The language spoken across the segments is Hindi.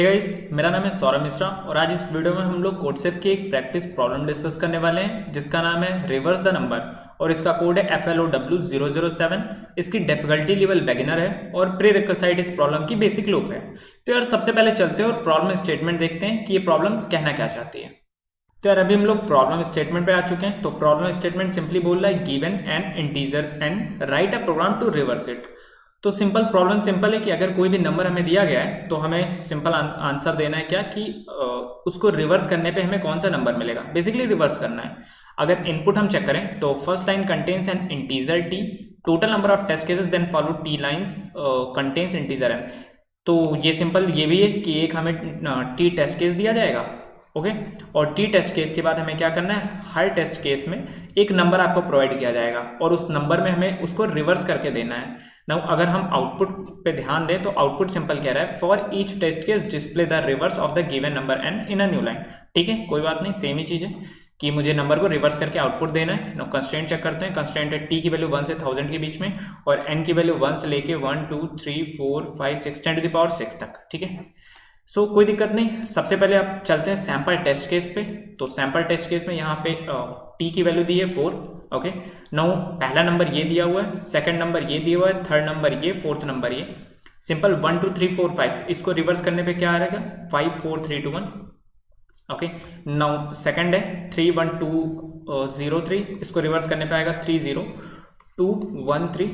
गाइस, मेरा नाम है सौरभ मिश्रा और आज इस वीडियो में हम लोग कोडसेप की एक प्रैक्टिस प्रॉब्लम डिस्कस करने वाले हैं जिसका नाम है रिवर्स द नंबर और इसका कोड है FLOW007। इसकी डिफिकल्टी लेवल बिगिनर है और प्री रिक्विजिट इस प्रॉब्लम की बेसिक लूप है। तो यार सबसे पहले चलते हैं और प्रॉब्लम स्टेटमेंट देखते हैं कि ये प्रॉब्लम कहना क्या चाहती है। तो यार अभी हम लोग प्रॉब्लम स्टेटमेंट पे आ चुके हैं। तो प्रॉब्लम स्टेटमेंट सिंपली बोल रहा है given an integer and write a program to reverse it. तो सिंपल प्रॉब्लम सिंपल है कि अगर कोई भी नंबर हमें दिया गया है तो हमें सिंपल आंसर देना है क्या कि उसको रिवर्स करने पे हमें कौन सा नंबर मिलेगा, बेसिकली रिवर्स करना है। अगर इनपुट हम चेक करें तो first line contains an integer T, total number of test cases then follow T lines contains integer N. तो ये सिंपल ये भी है कि एक हमें टी टेस्ट केस दिया जाएगा, ओके और टी टेस्ट केस के बाद हमें क्या करना है, हर टेस्ट केस में एक नंबर आपको प्रोवाइड किया जाएगा और उस नंबर में हमें उसको रिवर्स करके देना है। नाउ अगर हम आउटपुट पे ध्यान दें तो आउटपुट सिंपल कह रहा है for each test case display the reverse of the given number N in a new line. ठीक है, कोई बात नहीं, सेम ही चीज है कि मुझे नंबर को रिवर्स करके आउटपुट देना है। नाउ कंस्ट्रेंट चेक करते हैं। कंस्ट्रेंट है टी की वैल्यू 1 से 1000 के बीच में और एन की वैल्यू 1 से लेके 1 2 3 4 5 6 10 टू द पावर 6 तक। ठीक है, सो कोई दिक्कत नहीं। सबसे पहले आप चलते हैं सैंपल टेस्ट केस पे। तो सैंपल टेस्ट केस में यहाँ पे टी की वैल्यू दी है 4, ओके। नाउ पहला नंबर ये दिया हुआ है, सेकंड नंबर ये दिया हुआ है, थर्ड नंबर ये, फोर्थ नंबर ये। सिंपल 1 2 3 4 5 इसको रिवर्स करने पे क्या आ रहेगा 5 4 3 2 1, ओके। नाउ सेकंड है 3 1 2 0 3, इसको रिवर्स करने पे आएगा 3 0 2 1 3।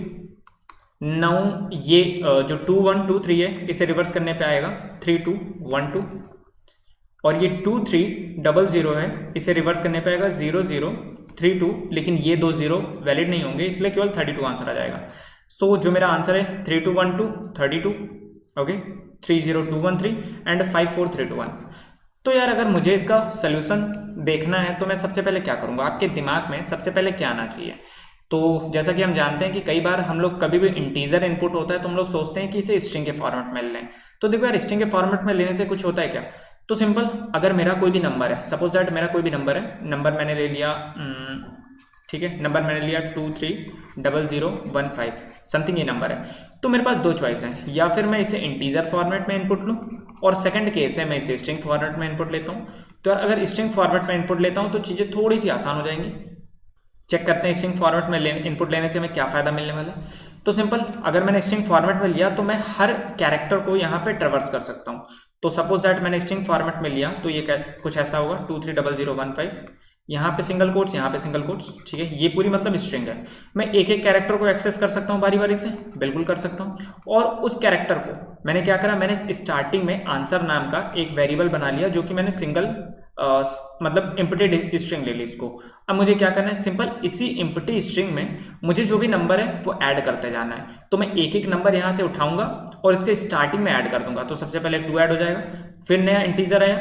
नाउ ये जो 2 1 2 3 है इसे रिवर्स करने पे आएगा 3 2 1 2 और ये 2 3 0 0 है, इसे रिवर्स करने पे आएगा 0 0 3 2, लेकिन ये दो जीरो वैलिड नहीं होंगे इसलिए केवल 32 आंसर आ जाएगा। सो जो मेरा आंसर है 3 2 1 2 32, ओके, 3 0 2 1 3 एंड 5 4 3 2 1। तो यार अगर मुझे इसका सोल्यूशन देखना है तो मैं सबसे पहले क्या करूंगा, आपके दिमाग में सबसे पहले क्या आना चाहिए। तो जैसा कि हम जानते हैं कि कई बार हम लोग कभी भी इंटीजर इनपुट होता है तो हम लोग सोचते हैं कि इसे स्ट्रिंग के फॉर्मेट में लें। तो देखो यार स्ट्रिंग के फॉर्मेट में लेने से कुछ होता है क्या। तो सिंपल अगर मेरा कोई भी नंबर है, सपोज दैट मेरा कोई भी नंबर है, नंबर मैंने ले लिया, ठीक है, नंबर मैंने लिया 2 3 0 0 1 5 समथिंग ये नंबर है। तो मेरे पास दो चॉइस हैं, या फिर मैं इसे इंटीजर फॉर्मेट में इनपुट लूँ और सेकंड केस है मैं इसे स्ट्रिंग फॉर्मेट में इनपुट लेता हूँ। तो यार अगर स्ट्रिंग फॉर्मेट में इनपुट लेता हूँ तो चीज़ें थोड़ी सी आसान हो जाएंगी। चेक करते हैं स्ट्रिंग फॉर्मेट में इनपुट लेने से हमें क्या फ़ायदा मिलने वाला है। तो सिंपल अगर मैंने स्ट्रिंग फॉर्मेट में लिया तो मैं हर कैरेक्टर को यहाँ पे ट्रेवर्स कर सकता हूँ। तो सपोज दैट मैंने स्ट्रिंग फॉर्मेट में लिया तो ये कुछ ऐसा होगा 2 3 0 0 1 5, यहाँ पे सिंगल कोट्स, यहाँ पे सिंगल कोट्स। ठीक है, ये पूरी मतलब स्ट्रिंग है। मैं एक एक कैरेक्टर को एक्सेस कर सकता हूँ बारी बारी से, बिल्कुल कर सकता हूँ। और उस कैरेक्टर को मैंने क्या करा, मैंने स्टार्टिंग में आंसर नाम का एक वेरिएबल बना लिया जो कि मैंने सिंगल मतलब इम्पटी स्ट्रिंग ले ली इसको। अब मुझे क्या करना है, सिंपल इसी इम्पटी स्ट्रिंग में मुझे जो भी नंबर है वो ऐड करते जाना है। तो मैं एक एक नंबर यहाँ से उठाऊंगा और इसके स्टार्टिंग में ऐड कर दूंगा। तो सबसे पहले 2 ऐड हो जाएगा, फिर नया इंटीजर आया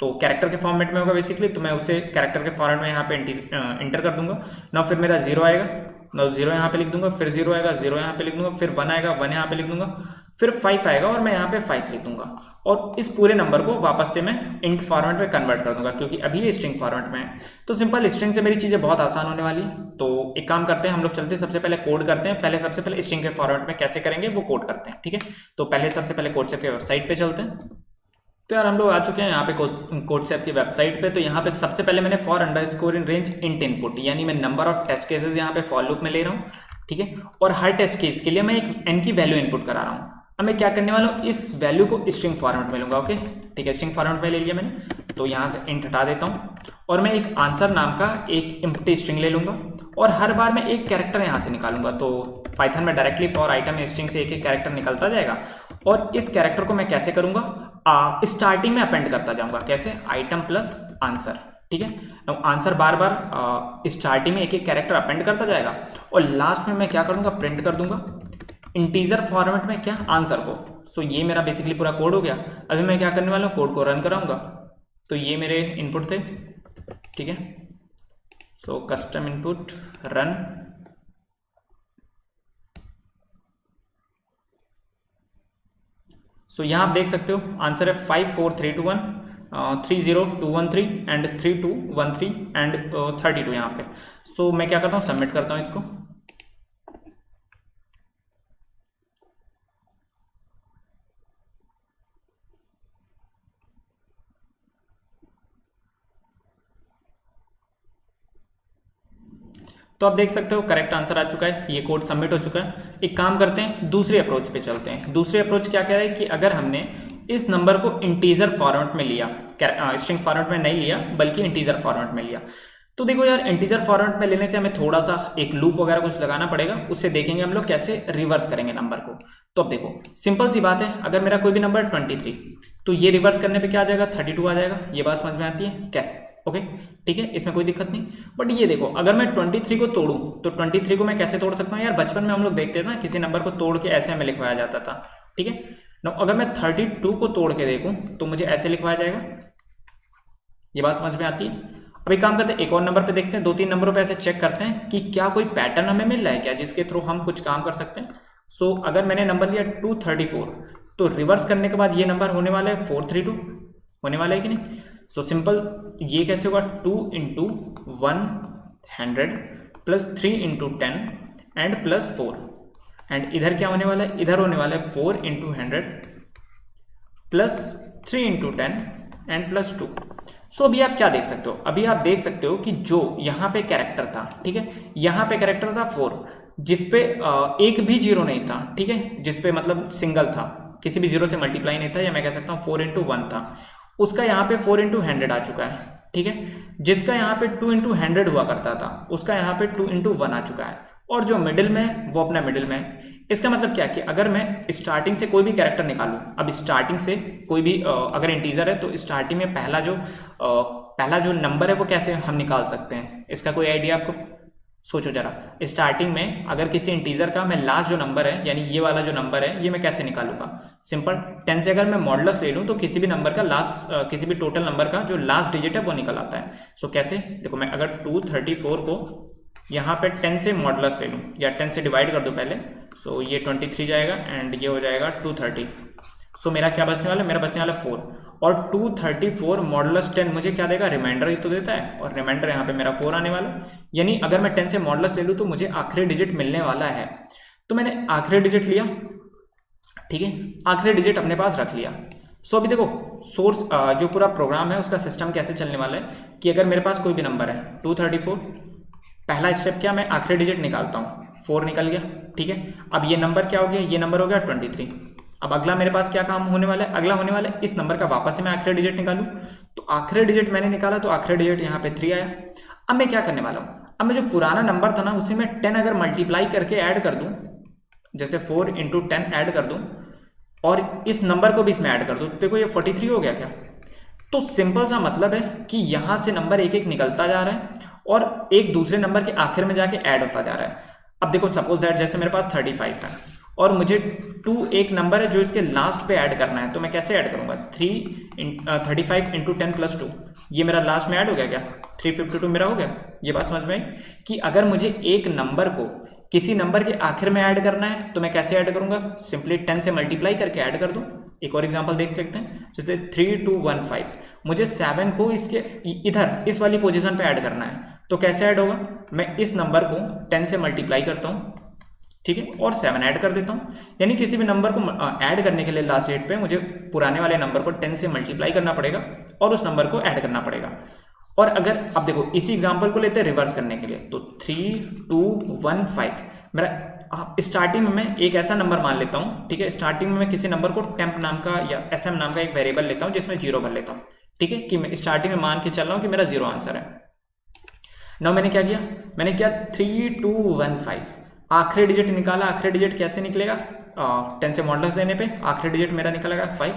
तो कैरेक्टर के फॉर्मेट में होगा बेसिकली, तो मैं उसे कैरेक्टर के फॉर्मेट में यहाँ पे इंटर कर दूंगा ना। फिर मेरा 0 आएगा ना, 0 यहाँ पे लिख दूंगा, फिर 0 आएगा, 0 यहाँ पे लिख दूंगा, फिर 1 आएगा, 1 यहाँ पे लिख दूंगा, फिर 5 आएगा और मैं यहाँ पे 5 लिख दूंगा। और इस पूरे नंबर को वापस से मैं इंट फॉर्मेट में कन्वर्ट कर दूंगा क्योंकि अभी ये स्ट्रिंग फॉर्मेट में है। तो सिंपल स्ट्रिंग से मेरी चीज़ें बहुत आसान होने वाली है। तो एक काम करते हैं, हम लोग चलते हैं सबसे पहले कोड करते हैं। पहले सबसे पहले स्ट्रिंग के फॉर्मेट में कैसे करेंगे वो कोड करते हैं, ठीक है। तो पहले सबसे पहले कोडसेप की वेबसाइट पे चलते हैं। तो यार हम लोग आ चुके हैं यहाँ पे कोडसेप की वेबसाइट पे। तो यहाँ पे सबसे पहले मैंने for underscore in range int input, यानी मैं नंबर ऑफ टेस्ट केसेस यहाँ पे फॉर लूप में ले रहा हूँ, ठीक है। और हर टेस्ट केस के लिए मैं एक एन की वैल्यू इनपुट करा रहा हूँ। अब मैं क्या करने वाला हूँ, इस वैल्यू को स्ट्रिंग फॉर्मेट में लूंगा, ओके ठीक है। स्ट्रिंग फॉर्मेट में ले लिया मैंने, तो यहाँ से इंट हटा देता हूँ और मैं एक आंसर नाम का एक एम्प्टी स्ट्रिंग ले लूंगा और हर बार मैं एक कैरेक्टर यहाँ से निकालूंगा। तो पाइथन में डायरेक्टली फॉर आइटम स्ट्रिंग से एक एक कैरेक्टर निकलता जाएगा और इस कैरेक्टर को मैं कैसे करूंगा, स्टार्टिंग में अपेंड करता जाऊंगा। कैसे, आइटम प्लस आंसर, ठीक है। आंसर बार बार स्टार्टिंग में एक एक कैरेक्टर अपेंड करता जाएगा और लास्ट में मैं क्या करूंगा, प्रिंट कर दूंगा इंटीजर फॉर्मेट में क्या, आंसर को। सो ये मेरा बेसिकली पूरा कोड हो गया। अभी मैं क्या करने वाला हूँ, कोड को रन कराऊंगा। तो ये मेरे इनपुट थे, ठीक है। सो कस्टम इनपुट रन, सो यहाँ आप देख सकते हो आंसर है 5 4 3 2 1, 3 0 2 1 3 एंड 3 2 1 3 एंड 32 यहाँ पे। सो मैं क्या करता हूँ, सबमिट करता हूँ इसको। तो आप देख सकते हो करेक्ट आंसर आ चुका है, ये कोड सबमिट हो चुका है। एक काम करते हैं, दूसरी अप्रोच पे चलते हैं। दूसरी अप्रोच क्या कह रहा है कि अगर हमने इस नंबर को इंटीजर फॉर्मेट में लिया, स्ट्रिंग फॉर्मेट में नहीं लिया बल्कि इंटीजर फॉर्मेट में लिया, तो देखो यार इंटीजर फॉर्मेट में लेने से हमें थोड़ा सा एक लूप वगैरह कुछ लगाना पड़ेगा, उससे देखेंगे हम लोग कैसे रिवर्स करेंगे नंबर को। तो अब देखो सिंपल सी बात है, अगर मेरा कोई भी नंबर 23 तो ये रिवर्स करने पे क्या आ जाएगा, 32 आ जाएगा। ये बात समझ में आती है कैसे? ओके ठीक है, इसमें कोई दिक्कत नहीं। बट ये देखो अगर मैं 23 को तोड़ूं तो 23 को मैं कैसे तोड़ सकता हूँ यार? बचपन में हम लोग देखते थे ना, किसी नंबर को तोड़ के ऐसे हमें लिखवाया जाता था। ठीक है ना, अगर मैं 32 को तोड़ के देखूं तो मुझे ऐसे लिखवाया जाएगा। ये बात समझ में आती है? अभी काम करते हैं, एक और नंबर पे देखते हैं, 2-3 नंबरों पे ऐसे चेक करते हैं कि क्या कोई पैटर्न हमें मिल रहा है क्या, जिसके थ्रू हम कुछ काम कर सकते हैं। सो अगर मैंने नंबर लिया 234 तो रिवर्स करने के बाद ये नंबर होने वाला है 432, होने वाला है कि नहीं? सो सिंपल ये कैसे होगा, 2 × 100 प्लस 3 × 10 एंड प्लस 4, एंड इधर क्या होने वाला है, इधर होने वाला है 4 × 100 प्लस 3 × 10 एंड प्लस 2। सो अभी आप क्या देख सकते हो, अभी आप देख सकते हो कि जो यहाँ पे कैरेक्टर था, ठीक है, यहाँ पे कैरेक्टर था 4, जिसपे एक भी जीरो नहीं था, ठीक है, जिसपे मतलब सिंगल था, किसी भी जीरो से मल्टीप्लाई नहीं था, या मैं कह सकता हूँ 4 × 1 था, उसका यहाँ पे 4 × 100 आ चुका है। ठीक है, जिसका यहाँ पे 2 × 100 हुआ करता था उसका यहाँ पे 2 × 1 आ चुका है, और जो मिडिल में वो अपना मिडिल में। इसका मतलब क्या कि अगर मैं स्टार्टिंग से कोई भी कैरेक्टर निकालूं, अब स्टार्टिंग से कोई भी अगर इंटीजर है तो स्टार्टिंग में पहला जो नंबर है वो कैसे हम निकाल सकते हैं, इसका कोई आइडिया आपको? सोचो जरा, स्टार्टिंग में अगर किसी इंटीजर का मैं लास्ट जो नंबर है, यानी ये वाला जो नंबर है, ये मैं कैसे निकालूंगा? सिंपल 10 से अगर मैं मॉडुलस ले लूं तो किसी भी नंबर का लास्ट किसी भी टोटल नंबर का जो लास्ट डिजिट है वो निकल आता है। सो कैसे? देखो मैं अगर 234 को यहाँ पे 10 से मॉडुलस ले लूँ या 10 से डिवाइड कर दूँ पहले, सो ये 23 जाएगा एंड ये हो जाएगा 230। सो मेरा क्या बचने वाला है? मेरा बचने वाला 4, और 234 मॉडुलस 10 मुझे क्या देगा? रिमाइंडर ही तो देता है, और रिमाइंडर यहाँ पे मेरा 4 आने वाला है। यानी अगर मैं 10 से मॉडुलस ले लूँ तो मुझे आखिरी डिजिट मिलने वाला है। तो मैंने आखिरी डिजिट लिया, ठीक है, आखिरी डिजिट अपने पास रख लिया। सो अभी देखो सोर्स जो पूरा प्रोग्राम है उसका सिस्टम कैसे चलने वाला है कि अगर मेरे पास कोई भी नंबर है 234, पहला स्टेप क्या, मैं आखिरी डिजिट निकालता हूँ, 4 निकल गया। ठीक है, अब ये नंबर क्या हो गया? ये नंबर हो गया 23। अब अगला मेरे पास क्या काम होने वाला है? अगला होने वाला है इस नंबर का वापस से मैं आखिरी डिजिट निकालूं। तो आखिरी डिजिट मैंने निकाला तो आखिरी डिजिट यहाँ पे 3 आया। अब मैं क्या करने वाला हूँ? अब मैं जो पुराना नंबर था ना उसे मैं 10 अगर मल्टीप्लाई करके ऐड कर दूं, जैसे 4 × 10 ऐड कर दूं और इस नंबर को भी इसमें ऐड कर दूं, तो देखो ये 43 हो गया क्या? तो सिंपल सा मतलब है कि यहाँ से नंबर एक एक निकलता जा रहा है और एक दूसरे नंबर के आखिर में जाके ऐड होता जा रहा है। अब देखो सपोज दैट जैसे मेरे पास 35 है और मुझे 2 एक नंबर है जो इसके लास्ट पे ऐड करना है, तो मैं कैसे ऐड करूंगा? 35 × 10 + 2, ये मेरा लास्ट में ऐड हो गया क्या? 352 मेरा हो गया। ये बात समझ में आई कि अगर मुझे एक नंबर को किसी नंबर के आखिर में ऐड करना है तो मैं कैसे ऐड करूंगा? सिंपली 10 से मल्टीप्लाई करके ऐड कर दूं। एक और एग्जांपल देख लेते हैं, जैसे 3215, मुझे 7 को इसके इधर इस वाली पोजीशन पे ऐड करना है, तो कैसे ऐड होगा? मैं इस नंबर को 10 से मल्टीप्लाई करता हूँ, ठीक है, और 7 ऐड कर देता हूँ। यानी किसी भी नंबर को ऐड करने के लिए लास्ट डेट पे मुझे पुराने वाले नंबर को 10 से मल्टीप्लाई करना पड़ेगा और उस नंबर को ऐड करना पड़ेगा। और अगर अब देखो इसी एग्जांपल को लेते हैं रिवर्स करने के लिए, तो 3215 मेरा स्टार्टिंग में मैं एक ऐसा नंबर मान लेता हूँ, ठीक है, स्टार्टिंग में मैं किसी नंबर को टेम्प नाम का या SM नाम का एक वेरिएबल लेता हूँ जिसमें 0 भर लेता हूँ, ठीक है, कि मैं स्टार्टिंग में मान के चल रहा हूँ कि मेरा 0 आंसर है। नाउ मैंने क्या किया? मैंने किया 3215, आखिरी डिजिट निकाला। आखिरी डिजिट कैसे निकलेगा? 10 से मॉडुलस लेने पे आखिरी डिजिट मेरा निकलेगा 5,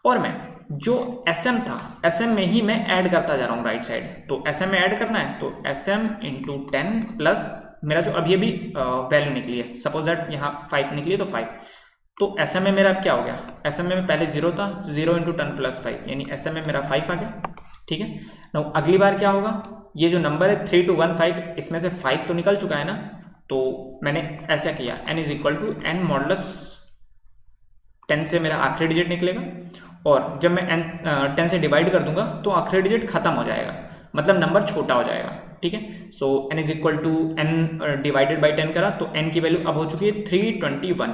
और मैं जो SM था SM में ही मैं ऐड करता जा रहा हूँ राइट साइड। तो SM में ऐड करना है तो SM × 10 प्लस मेरा जो अभी वैल्यू निकली है, सपोज दैट यहाँ 5 निकली है तो 5, तो SM में मेरा अब क्या हो गया? SM में पहले 0 था, 0 × 10 + 5, यानी SM में मेरा 5 आ गया, ठीक है। नाउ अगली बार क्या होगा? ये जो नंबर है 3215, इसमें से 5 तो निकल चुका है ना, तो मैंने ऐसा किया n = n मॉडुलस 10 से मेरा आखिरी डिजिट निकलेगा, और जब मैं n 10 से डिवाइड कर दूंगा तो आखिरी डिजिट खत्म हो जाएगा, मतलब नंबर छोटा हो जाएगा, ठीक है। सो n = n डिवाइडेड बाई 10 करा तो n की वैल्यू अब हो चुकी है 321,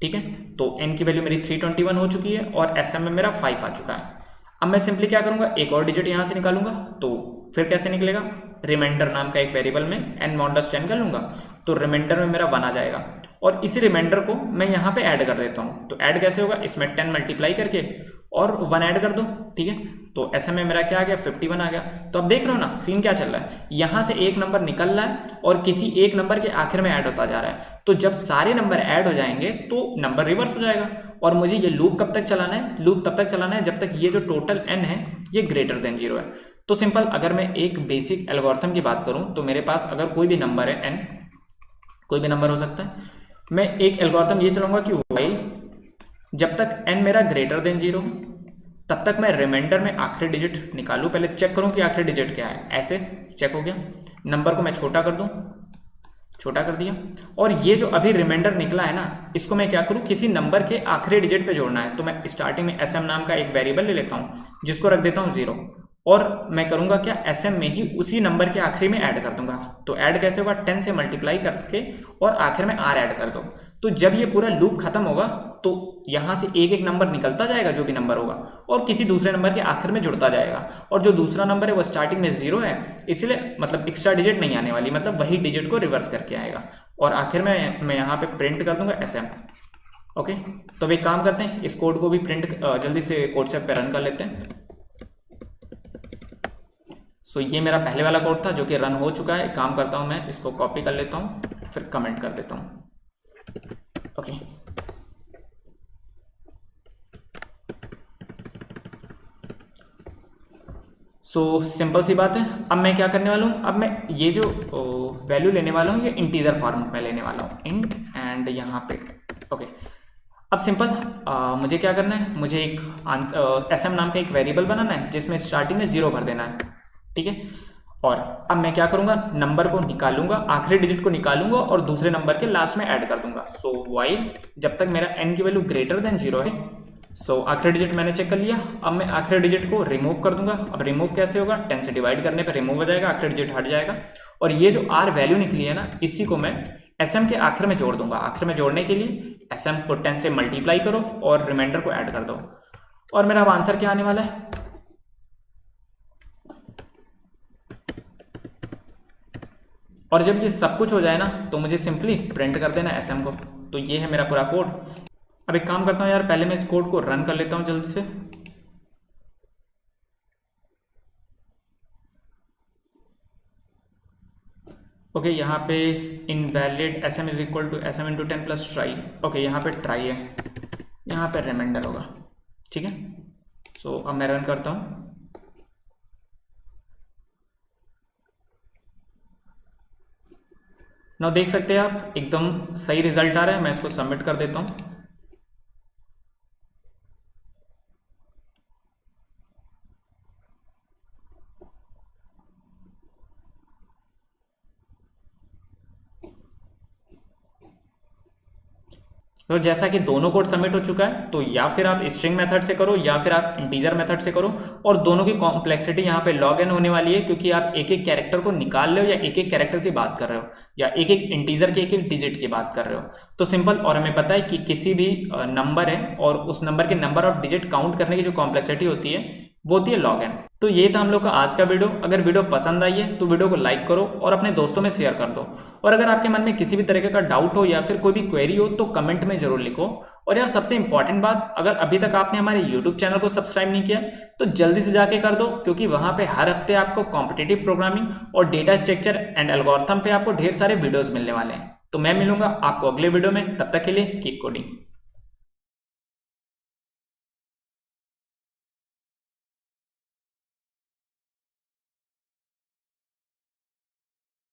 ठीक है, तो n की वैल्यू मेरी 321 हो चुकी है और SM में मेरा 5 आ चुका है। अब मैं सिंपली क्या करूंगा? एक और डिजिट यहाँ से निकालूंगा, तो फिर कैसे निकलेगा? रिमाइंडर नाम का एक वेरिएबल में n मॉडुलस 10 कर लूँगा तो रिमाइंडर में मेरा 1 आ जाएगा और इसी रिमाइंडर को मैं यहाँ पे ऐड कर देता हूँ। तो ऐड कैसे होगा, इसमें 10 मल्टीप्लाई करके और 1 ऐड कर दो, ठीक है। तो ऐसे में मेरा क्या आ गया, 51 आ गया। तो अब देख रहे हो ना सीन क्या चल रहा है, यहाँ से एक नंबर निकल रहा है और किसी एक नंबर के आखिर में ऐड होता जा रहा है। तो जब सारे नंबर ऐड हो जाएंगे तो नंबर रिवर्स हो जाएगा और मुझे ये लूप कब तक चलाना है, लूप तब तक चलाना है जब तक ये जो टोटल n है ये ग्रेटर देन 0 है। तो सिंपल, अगर मैं एक बेसिक एल्गोरिथम की बात करूं तो मेरे पास अगर कोई भी नंबर है n, कोई भी नंबर हो सकता है, मैं एक एल्गोरिथम ये चलाऊंगा कि व्हाइल जब तक n मेरा ग्रेटर देन 0 तब तक मैं रिमाइंडर में आखिरी डिजिट निकालूं, पहले चेक करूं कि आखिरी डिजिट क्या है। ऐसे चेक हो गया, नंबर को मैं छोटा कर दूं, छोटा कर दिया और ये जो अभी रिमाइंडर निकला है ना इसको मैं क्या करूं, किसी नंबर के आखिरी डिजिट पे जोड़ना है। तो मैं स्टार्टिंग में sm नाम का एक वेरिएबल ले लेता हूं जिसको रख देता हूं 0 और मैं करूंगा क्या, sm में ही उसी नंबर के आखिरी में ऐड कर दूंगा। तो ऐड कैसे होगा, 10 से मल्टीप्लाई करके और आखिर में r ऐड कर दो। तो जब ये पूरा लूप खत्म होगा तो यहाँ से एक एक नंबर निकलता जाएगा जो भी नंबर होगा और किसी दूसरे नंबर के आखिर में जुड़ता जाएगा और जो दूसरा नंबर है वो स्टार्टिंग में 0 है, इसलिए मतलब एक्स्ट्रा डिजिट नहीं आने वाली, मतलब वही डिजिट को रिवर्स करके आएगा और आखिर में मैं यहाँ पे प्रिंट कर दूंगा sm। ओके, तो अब एक काम करते हैं, इस कोड को भी प्रिंट जल्दी से कोडसेफ पे रन कर लेते हैं। सो ये मेरा पहले वाला कोड था जो कि रन हो चुका है। एक काम करता हूँ, मैं इसको कॉपी कर लेता हूँ फिर कमेंट कर देता हूँ। ओके, सो सिंपल सी बात है। अब मैं क्या करने वाला हूँ, अब मैं ये जो वैल्यू लेने वाला हूँ ये इंटीजर फॉर्मेट में लेने वाला हूँ, इंट एंड यहाँ पे। ओके, अब सिंपल मुझे क्या करना है, मुझे एक sm नाम का एक वेरिएबल बनाना है जिसमें स्टार्टिंग में 0 भर देना है, ठीक है। और अब मैं क्या करूँगा, नंबर को निकालूंगा, आखिरी डिजिट को निकालूंगा और दूसरे नंबर के लास्ट में ऐड कर दूंगा। सो व्हाइल जब तक मेरा n की वैल्यू ग्रेटर देन 0 है, सो आखिरी डिजिट मैंने चेक कर लिया। अब मैं आखिरी डिजिट को रिमूव कर दूंगा। अब रिमूव कैसे होगा, 10 से डिवाइड करने पर रिमूव हो जाएगा, आखिरी डिजिट हट जाएगा और ये जो r वैल्यू निकली है ना इसी को मैं sm के आखिर में जोड़ दूंगा। आखिर में जोड़ने के लिए sm को 10 से मल्टीप्लाई करो और रिमाइंडर को ऐड कर दो और मेरा अब आंसर क्या आने वाला है। और जब ये सब कुछ हो जाए ना तो मुझे सिंपली प्रिंट कर देना sm को। तो ये है मेरा पूरा कोड। अब एक काम करता हूँ यार, पहले मैं इस कोड को रन कर लेता हूँ जल्दी से। ओके, यहाँ पे invalid sm is equal to sm into 10 plus try. Okay, यहाँ पे ट्राई है, यहाँ पे रिमाइंडर होगा, ठीक है। सो अब मैं रन करता हूँ। नाउ देख सकते हैं आप एकदम सही रिजल्ट आ रहा है। मैं इसको सबमिट कर देता हूँ। तो जैसा कि दोनों कोड सबमिट हो चुका है, तो या फिर आप स्ट्रिंग मेथड से करो या फिर आप इंटीजर मेथड से करो और दोनों की कॉम्प्लेक्सिटी यहाँ पे लॉग एन होने वाली है क्योंकि आप एक एक कैरेक्टर को निकाल रहे हो या एक एक कैरेक्टर की बात कर रहे हो या एक एक इंटीजर के एक एक डिजिट की बात कर रहे हो। तो सिंपल, और हमें पता है कि किसी भी नंबर है और उस नंबर के नंबर ऑफ डिजिट काउंट करने की जो कॉम्प्लेक्सिटी होती है वो होती है लॉग एन। तो ये था हम लोग का आज का वीडियो। अगर वीडियो पसंद आई है तो वीडियो को लाइक करो और अपने दोस्तों में शेयर कर दो। और अगर आपके मन में किसी भी तरीके का डाउट हो या फिर कोई भी क्वेरी हो तो कमेंट में जरूर लिखो। और यार सबसे इंपॉर्टेंट बात, अगर अभी तक आपने हमारे यूट्यूब चैनल को सब्सक्राइब नहीं किया तो जल्दी से जाके कर दो क्योंकि वहां पे हर हफ्ते आपको कॉम्पिटिटिव प्रोग्रामिंग और डेटा स्ट्रक्चर एंड एल्गोरिथम पे आपको ढेर सारे वीडियोज मिलने वाले हैं। तो मैं मिलूंगा आपको अगले वीडियो में, तब तक के लिए कीप कोडिंग।